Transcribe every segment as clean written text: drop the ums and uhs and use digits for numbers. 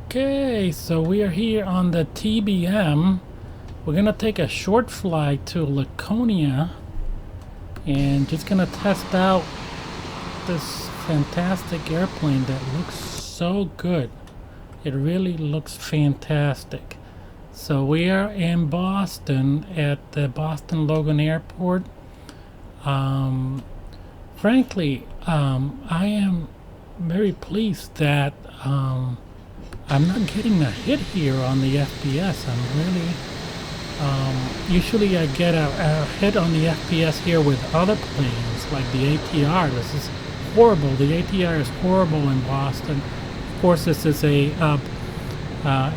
Okay, so we are here on the TBM. We're gonna take a short flight to Laconia and just gonna test out this fantastic airplane that looks so good. It really looks fantastic. So we are in Boston at the Boston Logan Airport. Frankly, I am very pleased that I'm not getting a hit here on the FPS. I'm really usually I get a hit on the FPS here with other planes like the ATR. This is horrible. The ATR is horrible in Boston. Of course, this is a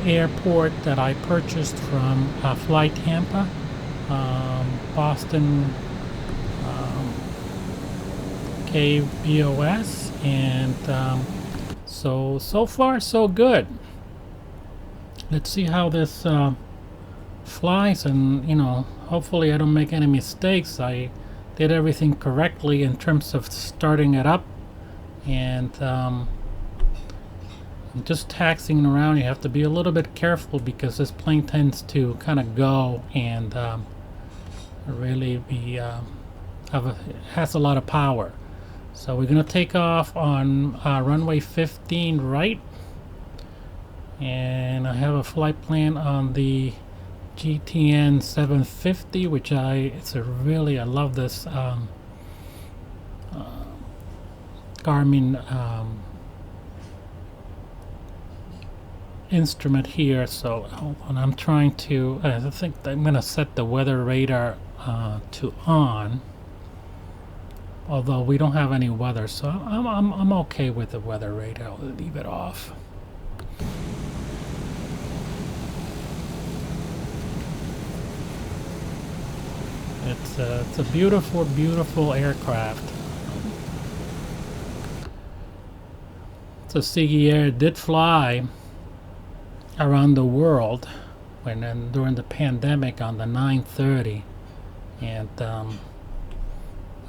airport that I purchased from Flight Tampa, Boston KBOS, and so far so good. Let's see how this flies, and hopefully I don't make any mistakes. I did everything correctly in terms of starting it up, and just taxiing around. You have to be a little bit careful because this plane tends to kind of go and really be has a lot of power. So we're gonna take off on runway 15 right, and I have a flight plan on the GTN 750, which I love this Garmin instrument here. So hold on, I'm trying to I think I'm gonna set the weather radar to on, although we don't have any weather, so I'm okay with the weather radar. I'll leave it off. It's a beautiful aircraft. So Sigi Air did fly around the world during the pandemic on the 930, and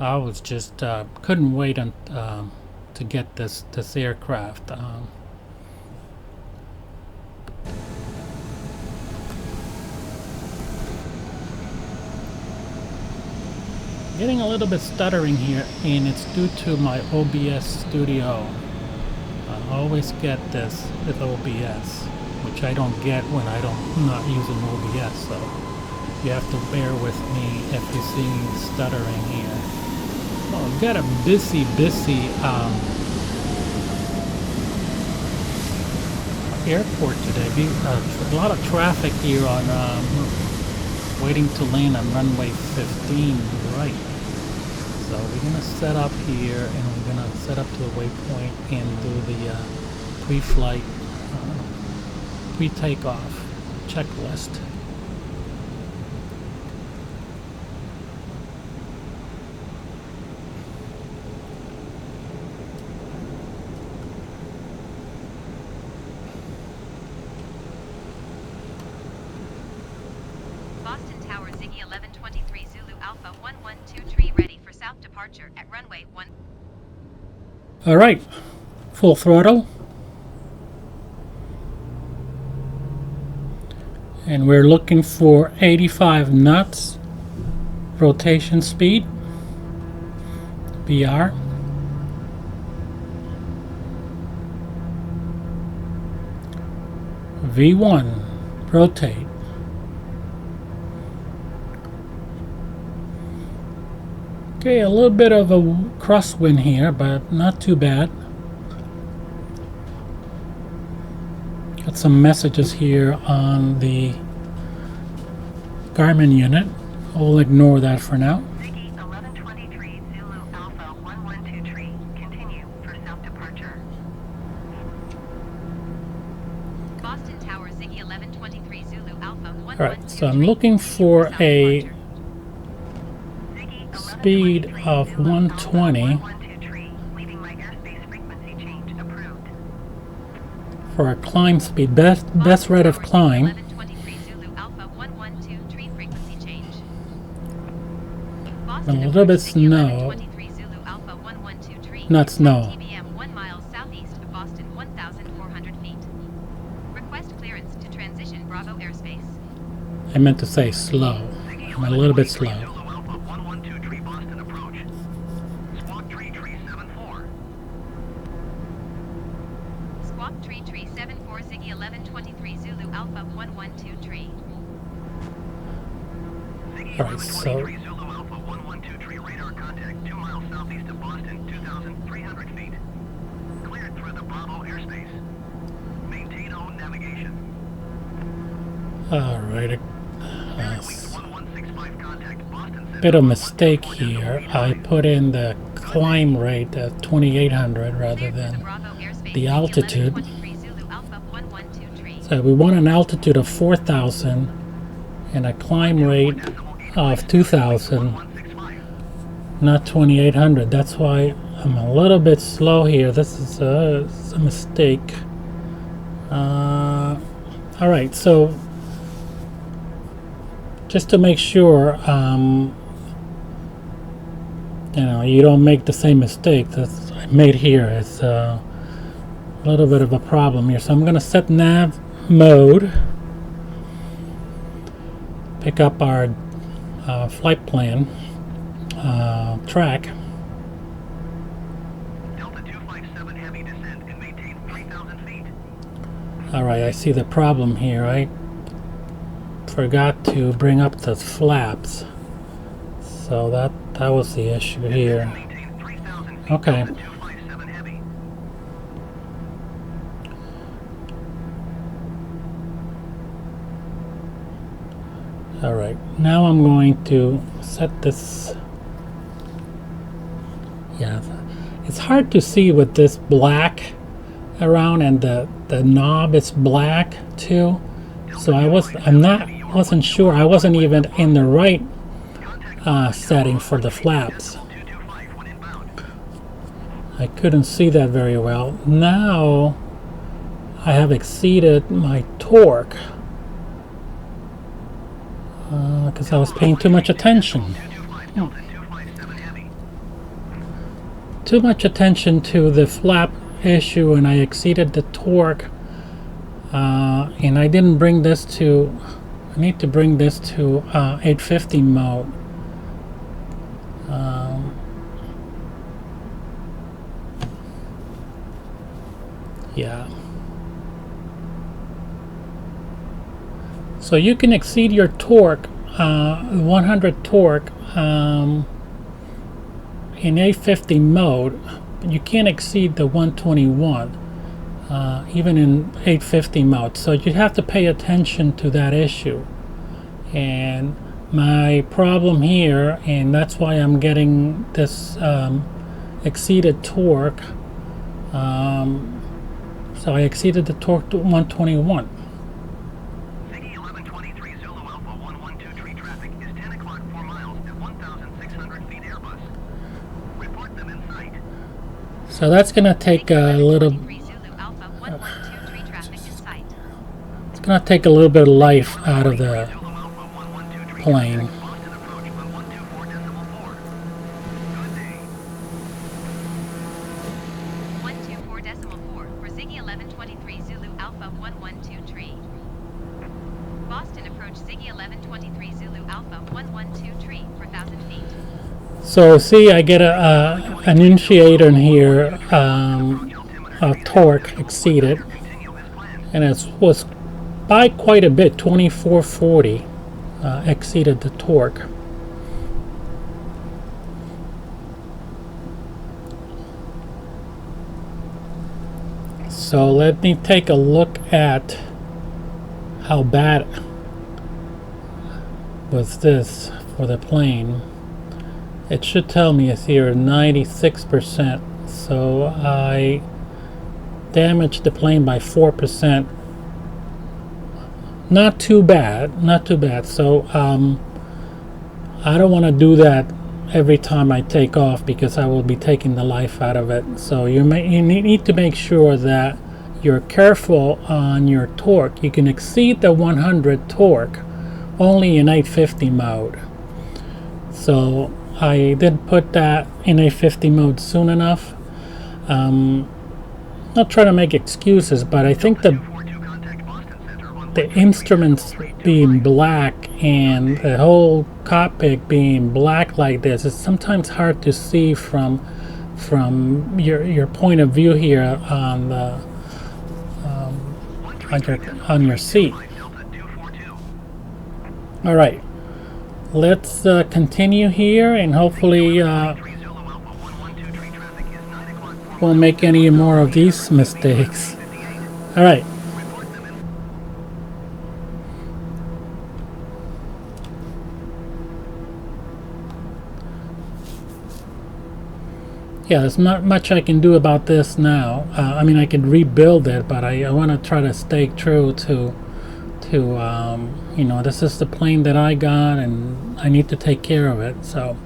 I was just couldn't wait to get this aircraft. Getting a little bit stuttering here, and it's due to my OBS studio. I always get this with OBS, which I don't get when I'm not using OBS, so you have to bear with me if you see me stuttering here. Well, we've got a busy airport today. A lot of traffic here on waiting to land on runway 15 right. So we're gonna set up here, and we're gonna set up to the waypoint and do the pre-flight, pre-takeoff checklist. Boston Tower Ziggy 1123 Zulu Alpha 112 ready for south departure at runway 1. All right, full throttle. And we're looking for 85 knots rotation speed, BR. V1, rotate. Okay, a little bit of a crosswind here, but not too bad. Got some messages here on the Garmin unit. I'll ignore that for now. Ziggy 1123 Zulu Alpha 112 continue for south departure. Boston Tower Ziggy 1123 Zulu Alpha 112. Alright, so I'm looking for a speed of 120 for a climb speed, best rate of climb. A little bit snow, not snow. I meant to say slow. I'm a little bit slow. Squawk tree 74 Ziggy 1123 Zulu Alpha 112 tree. All right, so Zulu Alpha 112 tree radar contact 2 miles southeast of Boston, 2,300 feet. Cleared through the Bravo airspace. Maintain own navigation. all right. Bit of mistake here. I put in the climb rate at 2,800 rather than the altitude. So we want an altitude of 4,000 and a climb rate of 2,000, not 2,800. That's why I'm a little bit slow here. This is a mistake. All right, so just to make sure, you know, you don't make the same mistake that I made here. It's a little bit of a problem here. So I'm going to set nav mode, pick up our flight plan track. Delta 257 heavy descent and maintain 3,000 feet. All right, I see the problem here. I forgot to bring up the flaps, so that was the issue here. Okay. All right, now I'm going to set this. Yeah, it's hard to see with this black around, and the knob is black too. So wasn't sure. I wasn't even in the right setting for the flaps. I couldn't see that very well. Now I have exceeded my torque because I was paying too much attention. Too much attention to the flap issue, and I exceeded the torque. And I didn't bring this to. I need to bring this to 850 mode. Yeah. So you can exceed your torque, 100 torque, in 850 mode, but you can't exceed the 121, even in 850 mode. So you have to pay attention to that issue. And my problem here, and that's why I'm getting this exceeded torque. So I exceeded the torque to 121. Ziggy 1123 Zulu Alpha 112 tree traffic is 10 o'clock 4 miles at 1,600 feet Airbus. Report them in sight. So that's going to take a little. It's going to take a little bit of life out of the plane. So see, I get an initiator in here, torque exceeded, and it was by quite a bit, 2440 exceeded the torque. So let me take a look at how bad was this for the plane. It should tell me it's here 96%, so I damaged the plane by 4%. Not too bad, not too bad. So I don't want to do that every time I take off, because I will be taking the life out of it. So you need to make sure that you're careful on your torque. You can exceed the 100 torque only in 850 mode. So I didn't put that in 850 mode soon enough. Not trying to make excuses, but I think the instruments being black and the whole cockpit being black like this, it's sometimes hard to see from your point of view here on the on your seat. All right, let's continue here, and hopefully won't make any more of these mistakes. All right. Yeah, there's not much I can do about this now. I mean, I can rebuild it, but I want to try to stay true to you know, this is the plane that I got, and I need to take care of it. So.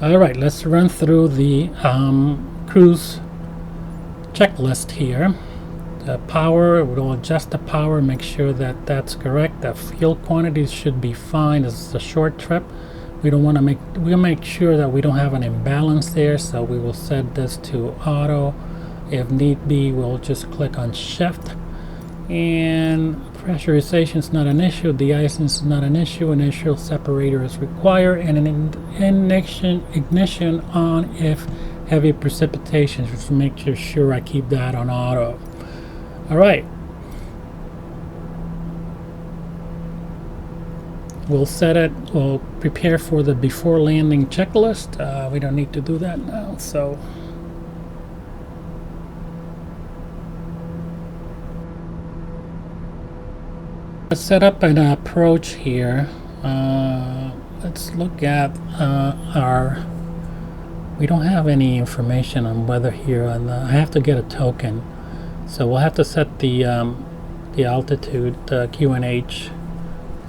All right, let's run through the cruise checklist here. The power, we'll adjust the power, make sure that that's correct. The fuel quantities should be fine. This is a short trip. We don't want to we'll make sure that we don't have an imbalance there, so we will set this to auto. If need be, we'll just click on shift. And pressurization is not an issue, de-icing is not an issue, initial separator is required, and an ignition on if heavy precipitation. Just make sure I keep that on auto. All right, we'll set it, we'll prepare for the before landing checklist. We don't need to do that now, so let's set up an approach here. Let's look at we don't have any information on weather here. I have to get a token, so we'll have to set the altitude, the QNH.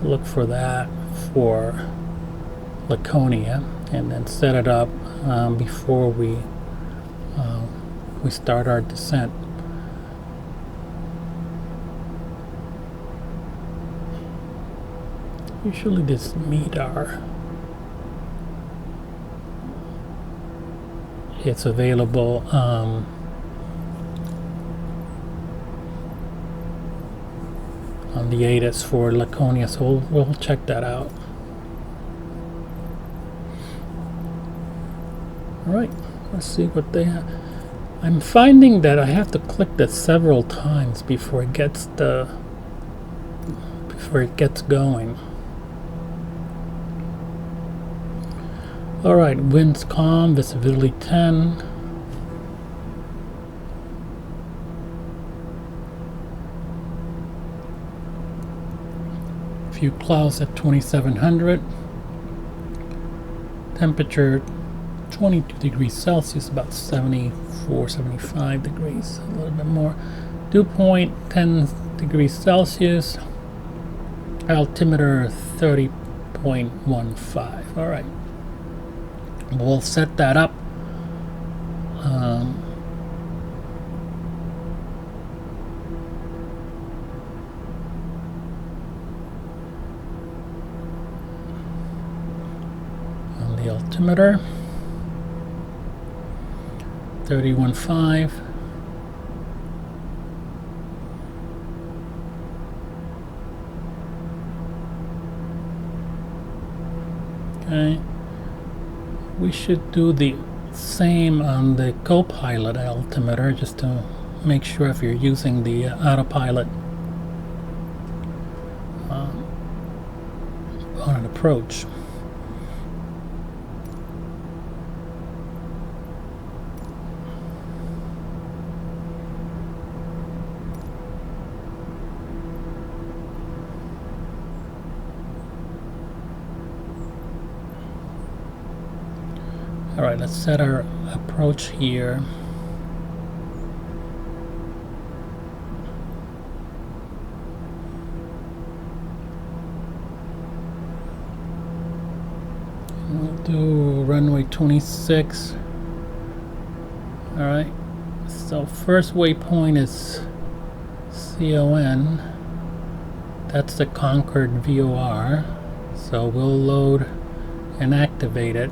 Look for that for Laconia, and then set it up before we start our descent. Usually this MEDAR, it's available on the ATIS for Laconia, so we'll check that out. Alright, let's see what they have. I'm finding that I have to click this several times before it gets going. Alright, winds calm, visibility 10. Few clouds at 2700. Temperature 22 degrees Celsius, about 74, 75 degrees, a little bit more. Dew point 10 degrees Celsius. Altimeter 30.15. Alright. We'll set that up. On the altimeter 31.5. Okay. We should do the same on the co-pilot altimeter, just to make sure if you're using the autopilot on an approach. All right, let's set our approach here. We'll do runway 26. All right, so first waypoint is CON. That's the Concord VOR. So we'll load and activate it.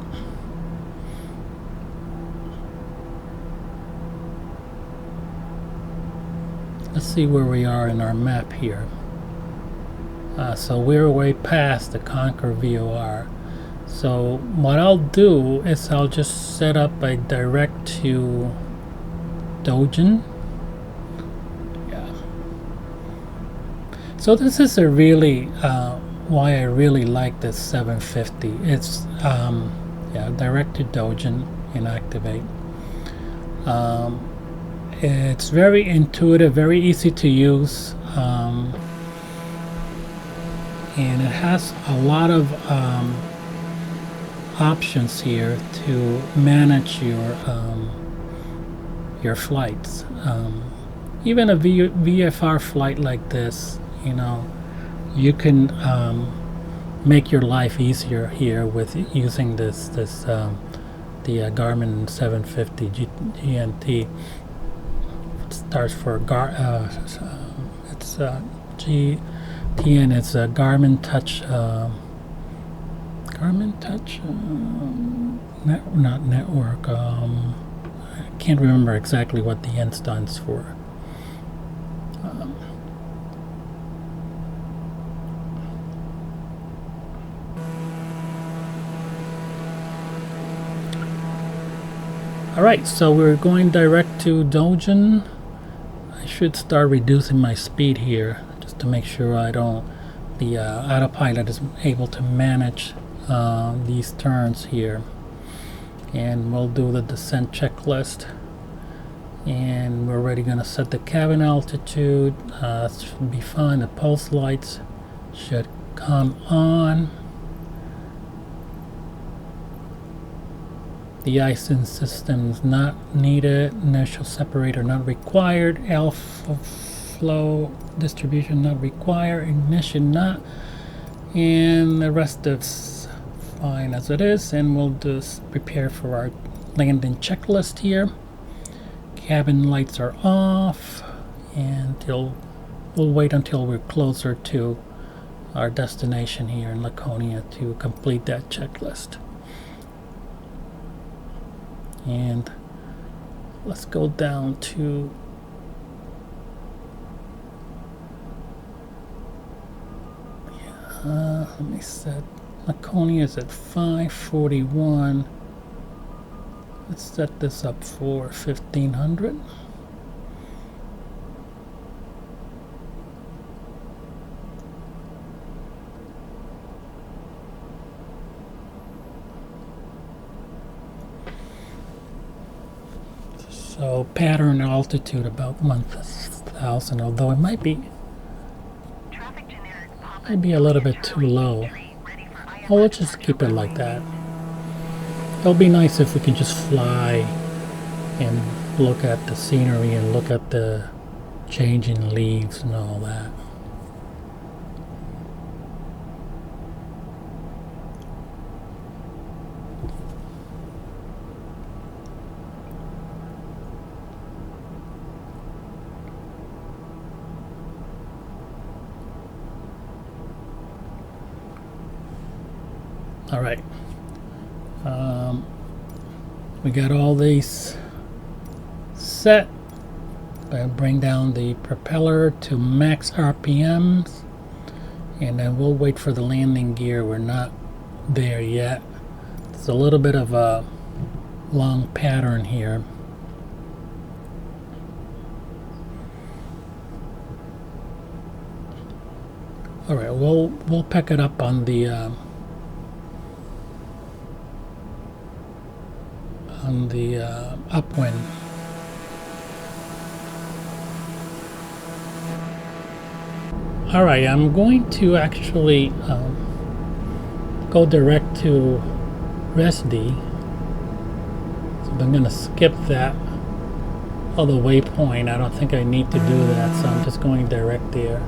Let's see where we are in our map here. So we're way past the Concord VOR. So what I'll do is I'll just set up a direct to Dojin. Yeah. So this is a really why I really like this 750. It's yeah, direct to Dojin and activate. It's very intuitive, very easy to use, and it has a lot of options here to manage your flights. Even a VFR flight like this, you know, you can make your life easier here with using this the Garmin 750 GNT. It starts for it's GTN. It's a Garmin Touch. Garmin Touch, not network. I can't remember exactly what the N stands for. All right, so we're going direct to Dojin. I should start reducing my speed here just to make sure I don't. The autopilot is able to manage these turns here, and we'll do the descent checklist, and we're already going to set the cabin altitude. Should be fine. The pulse lights should come on. The icing system is not needed. Inertial separator not required. Alpha flow distribution not required. Ignition not, and the rest is fine as it is. And we'll just prepare for our landing checklist here. Cabin lights are off, and we'll wait until we're closer to our destination here in Laconia to complete that checklist. And let's go down to let me set Laconia is at 541. Let's set this up for 1500. So pattern altitude about 1000, although it might be a little bit too low. Well, let's just keep it like that. It'll be nice if we can just fly and look at the scenery and look at the changing leaves and all that. All right, we got all these set. I'll bring down the propeller to max RPMs, and then we'll wait for the landing gear. We're not there yet. It's a little bit of a long pattern here. All right, we'll pick it up on the upwind. All right, I'm going to actually go direct to Resdy, I'm gonna skip that other waypoint. I don't think I need to do that, so I'm just going direct there.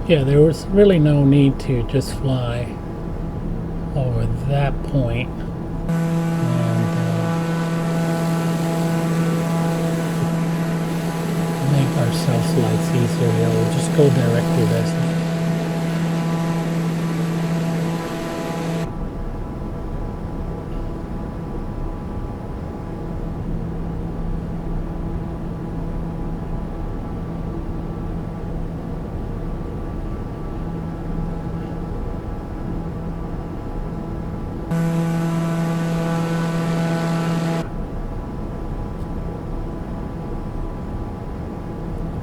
Yeah, there was really no need to just fly over that point. And make ourselves lights easier here. We'll just go direct to this.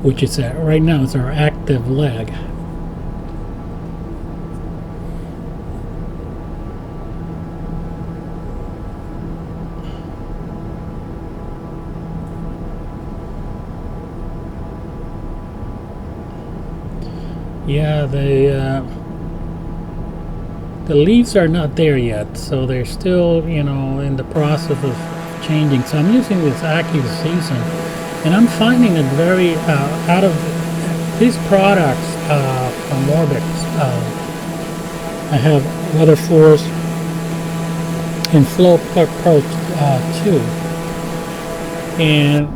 Which is right now is our active leg. Yeah, the leaves are not there yet, so they're still, you know, in the process of changing. So I'm using this AccuSeason, and I'm finding it very out of these products from Orbix. I have Weather Force and Flow Pro 2, and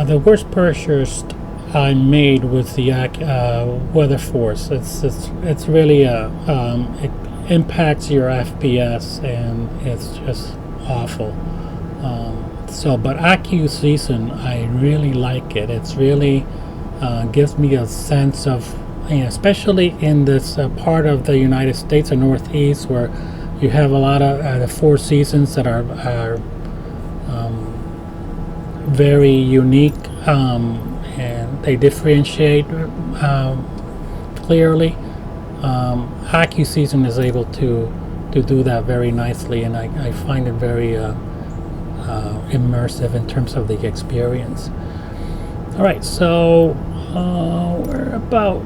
the worst purchase I made with the Weather Force. It's really it impacts your FPS, and it's just awful. But AccuSeason, I really like it. It's really gives me a sense of, you know, especially in this part of the United States, the Northeast, where you have a lot of the four seasons that are very unique, and they differentiate clearly. AccuSeason is able to do that very nicely, and I find it very immersive in terms of the experience. All right, so we're about,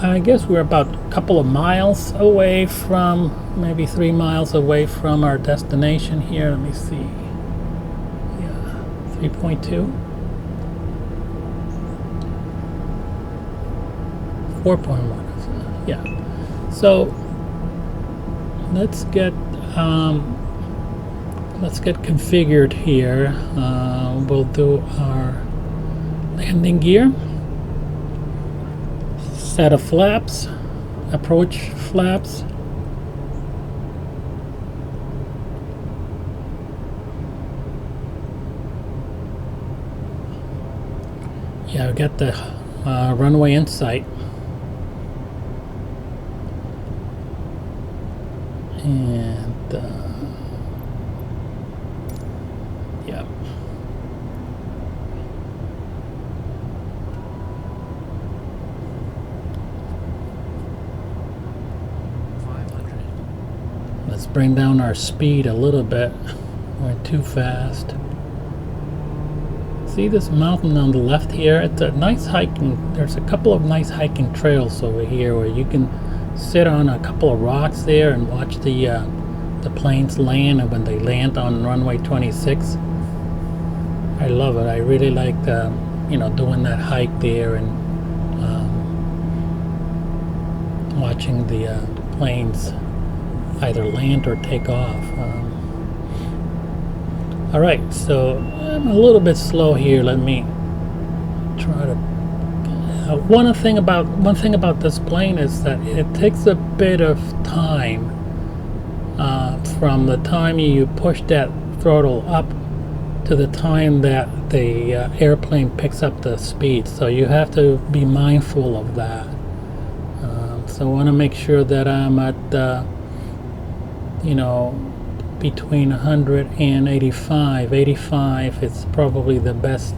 I guess we're about a couple of miles away from, maybe 3 miles away from our destination here. Let me see. Yeah, 3.2. 4.1. Yeah. So let's get configured here. We'll do our landing gear, set of flaps, approach flaps. Yeah, we got the runway in sight. And yeah. Let's bring down our speed a little bit. We're too fast. See this mountain on the left here? It's a nice hiking. There's a couple of nice hiking trails over here where you can sit on a couple of rocks there and watch the planes land. And when they land on runway 26, I love it. I really like doing that hike there and watching the planes either land or take off. All right, so I'm a little bit slow here. Let me try to. One thing about this plane is that it takes a bit of time from the time you push that throttle up to the time that the airplane picks up the speed. So you have to be mindful of that. So I want to make sure that I'm at between 100 and 85. 85 is probably the best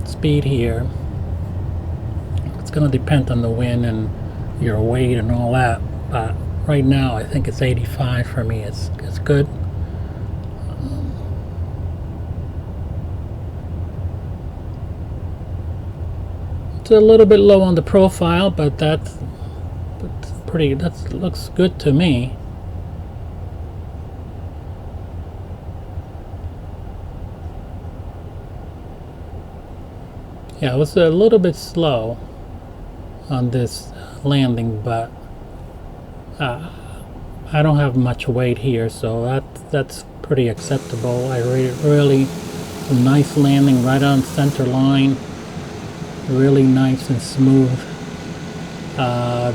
speed here. It's going to depend on the wind and your weight and all that, but right now I think it's 85 for me. It's good. It's a little bit low on the profile, but that's pretty. That looks good to me. Yeah, it was a little bit slow on this landing, but I don't have much weight here, so that's pretty acceptable. I really a nice landing right on center line, really nice and smooth.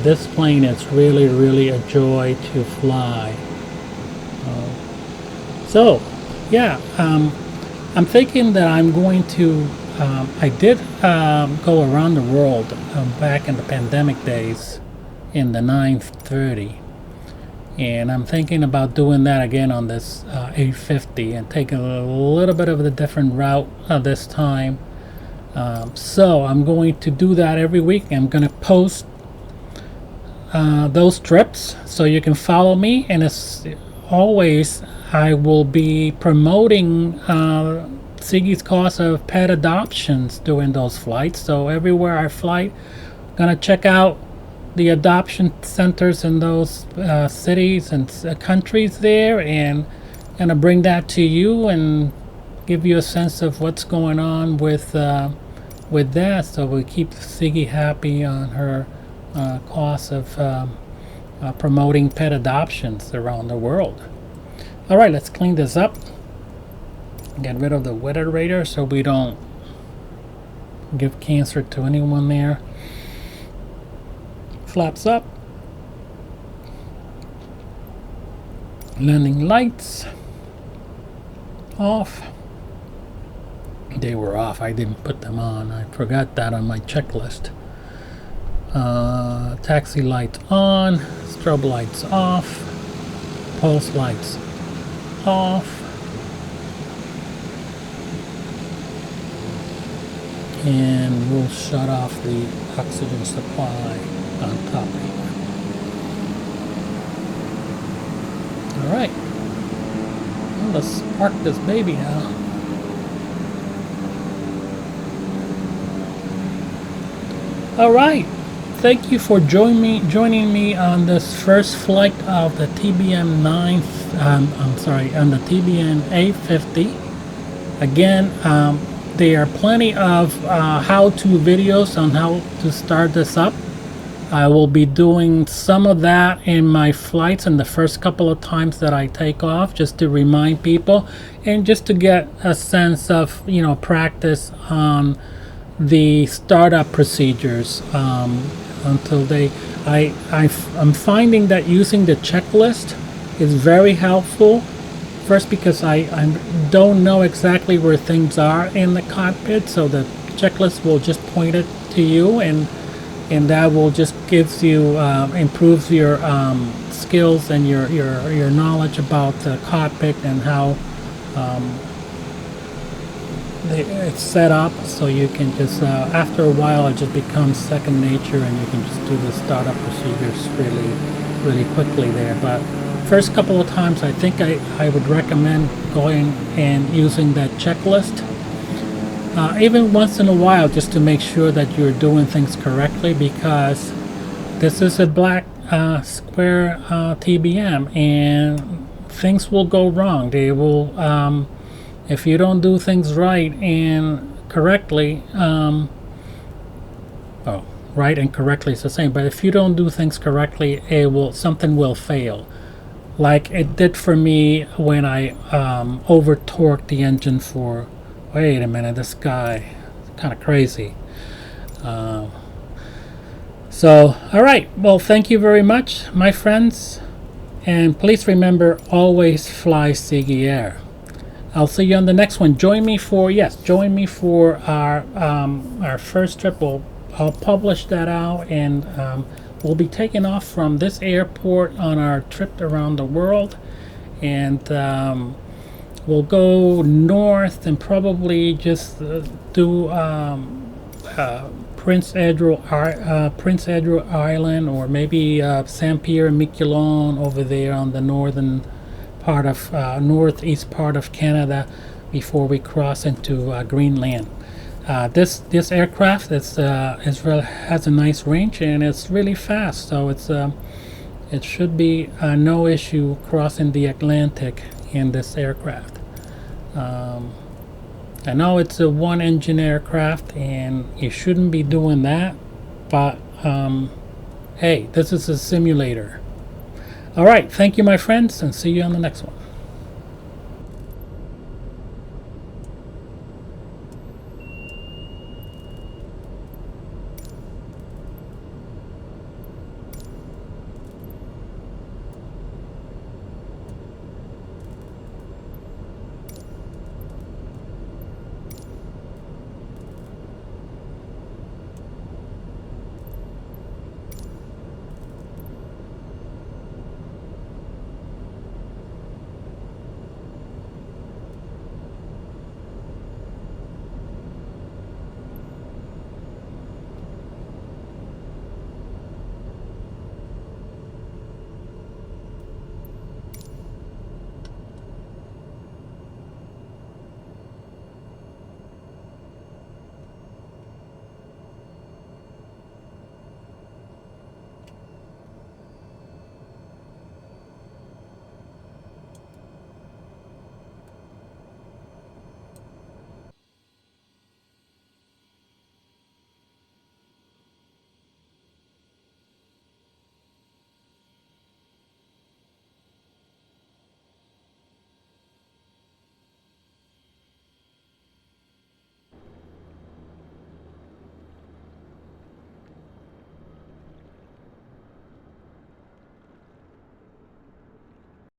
This plane is really a joy to fly. So yeah, I'm thinking that I'm going to I did go around the world back in the pandemic days in the 930, and I'm thinking about doing that again on this 850 and taking a little bit of a different route this time. So I'm going to do that every week. I'm going to post those trips so you can follow me, and as always I will be promoting Siggy's cause of pet adoptions during those flights. So everywhere I fly, I'm gonna check out the adoption centers in those cities and countries there, and gonna bring that to you and give you a sense of what's going on with that, so we keep Siggy happy on her cause of promoting pet adoptions around the world. All right, let's clean this up. Get rid of the weather radar so we don't give cancer to anyone there. Flaps up. Landing lights off. They were off. I didn't put them on. I forgot that on my checklist. Taxi lights on. Strobe lights off. Pulse lights off. And we'll shut off the oxygen supply on top here. Alright, well, let's park this baby now. Alright, thank you for joining me on this first flight of the TBM 9, on the TBM 850. Again, there are plenty of how-to videos on how to start this up. I will be doing some of that in my flights in the first couple of times that I take off, just to remind people and just to get a sense of, practice on the startup procedures until I'm finding that using the checklist is very helpful. First, because I don't know exactly where things are in the cockpit, so the checklist will just point it to you, and that will just gives you improves your skills and your knowledge about the cockpit and how it's set up. So you can just after a while it just becomes second nature, and you can just do the startup procedures really quickly there. But first couple of times, I think I would recommend going and using that checklist. Even once in a while, just to make sure that you're doing things correctly, because this is a black square TBM, and things will go wrong. They will, if you don't do things right and correctly, right and correctly is the same, but if you don't do things correctly, something will fail. Like it did for me when I over torqued the engine for, wait a minute, this guy is kind of crazy. So, alright, well, thank you very much, my friends, and please remember, always fly Siggy Air. I'll see you on the next one. Join me for our first trip. I'll publish that out, and we'll be taking off from this airport on our trip around the world, and we'll go north and probably just do Prince Edward Island, or maybe Saint Pierre and Miquelon over there on the northern part of northeast part of Canada before we cross into Greenland. This aircraft has a nice range, and it's really fast, so it should be no issue crossing the Atlantic in this aircraft. I know it's a one engine aircraft and you shouldn't be doing that, but hey, this is a simulator. Alright, thank you my friends, and see you on the next one.